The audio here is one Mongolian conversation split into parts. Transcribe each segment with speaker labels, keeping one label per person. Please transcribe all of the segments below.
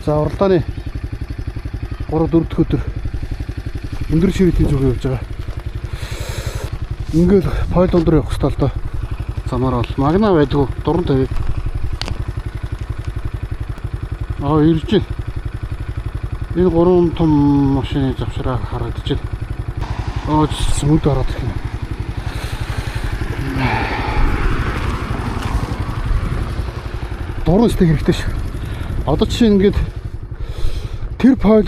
Speaker 1: За уралдааны 3-4 дахь өдөр өндөр ширээтэй зүг явж байгаа. Ингээл пойл өндөр явах хэрэгтэй л доо. Замаар бол магна байдгүй дуран тавь. Ирж байна. Энэ 3 том машины завшраа харагдаж байна. Сүмд ороод ирэх юм. Дуран сте хэрэгтэй шүү. Одоо чинь ингээд тэр пойл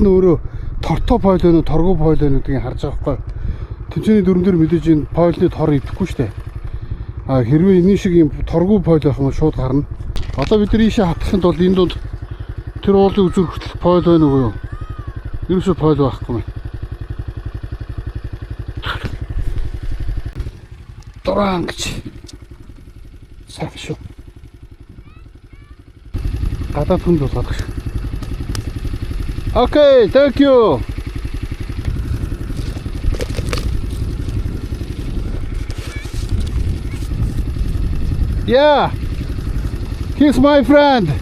Speaker 1: нь өөрөө тортой пойл байна уу, торгуу пойл байна гэдгийг харж байгаа байхгүй. Тэнцээний дөрөн дээр мэдээж энэ пойлны тор идэхгүй шүү дээ. Хэрвээ энэ шиг юм торгуу пойл байх юм бол шууд гарна. Одоо бид нар ийшээ хатахын тулд энэ дунд тэр уулын үзүүр хүртэл пойл байна уу юу? Ерөөсөө пойл байхгүй юм. Дуран гэж. Сайхан шүү. Гадаад хүнд болоод шүү. Okay, thank you. Yeah, he's my friend.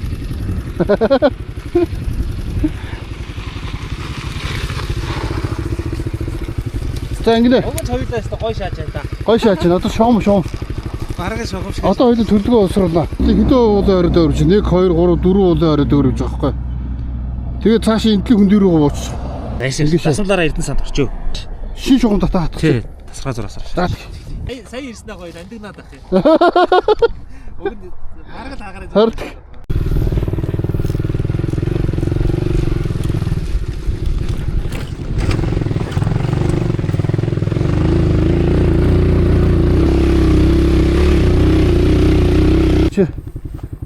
Speaker 1: Тэнгэнэ.
Speaker 2: Уг цавилаас гой шааж байна.
Speaker 1: Гой шааж байна. Одоо шоом.
Speaker 2: Бараг шогом шиг.
Speaker 1: Одоо хоёул төлөвлөгөө уусруулна. Хэдэн уулын оройд өрж 1 2 3 4 уулын оройд өрж байгаа хгүй. Тэгээд цаашаа энтлийн хүн дээр рүү ууч.
Speaker 2: Асуулаараа Эрдэнэ санд орчөө.
Speaker 1: Шин шугам татаа хатах.
Speaker 2: Тий. Тасгаа зураасаар. Сая ирснэ гоё андиг надах юм. Уг бараг л хаагаарай.
Speaker 1: Хард.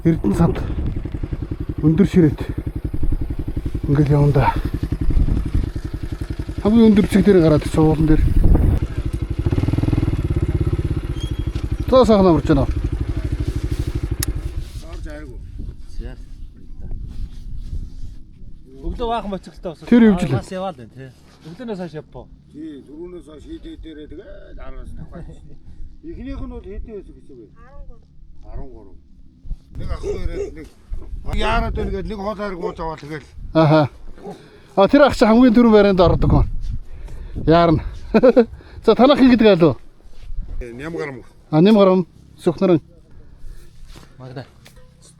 Speaker 1: Эрдэнэ санд өндөр ширээт ингээл явна. Хамгийн өндөр зэг дээр гараад суулан дээр. Тоо сайхан амарч байна.
Speaker 2: Орж айгу. Өглөө баахан моцголтой болсон.
Speaker 1: Тэр явж лээ.
Speaker 2: Бас яваад байна тий. Өглөөнөөс хойш явпоо.
Speaker 3: Тий, түрүүнээс хойш хийдээ дээрээ тэгээд араас тавхаа. Эхнийх нь бол хэдэн байсан гэж вэ? 13. Нэг ах ирээд нэг яарад байна гэдэг нэг хоолойрог ууж аваад тэгэл.
Speaker 1: Тэр ах чи хамгийн түрүүн байранд ордог гоо. Яарна. За танах хин гэдэг алуу.
Speaker 3: Нямгарам.
Speaker 1: Нямгарам сүхнэрэн.
Speaker 2: Магда.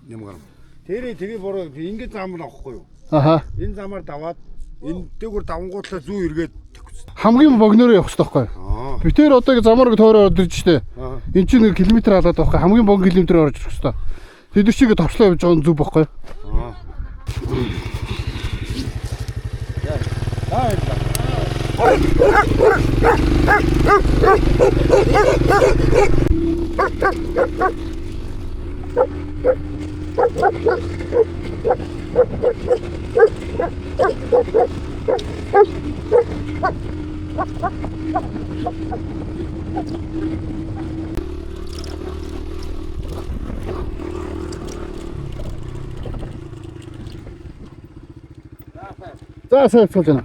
Speaker 3: Нямгарам. Тэгээ бороо ингэж зам авахгүй юу? Энэ замаар даваад энэ дээгүр давангуудлаа зүү эргээд
Speaker 1: хамгийн богнороо явах хэрэгтэй байхгүй. Би тэр одоо замаар тойроо орж штэ. Энд чинь 1 км халаад байхгүй. Хамгийн богино километрээр орж ирэх хэрэгтэй. Тэд чигээ товчлоо явж байгаа нь зүг байхгүй. За сайхан болж байна.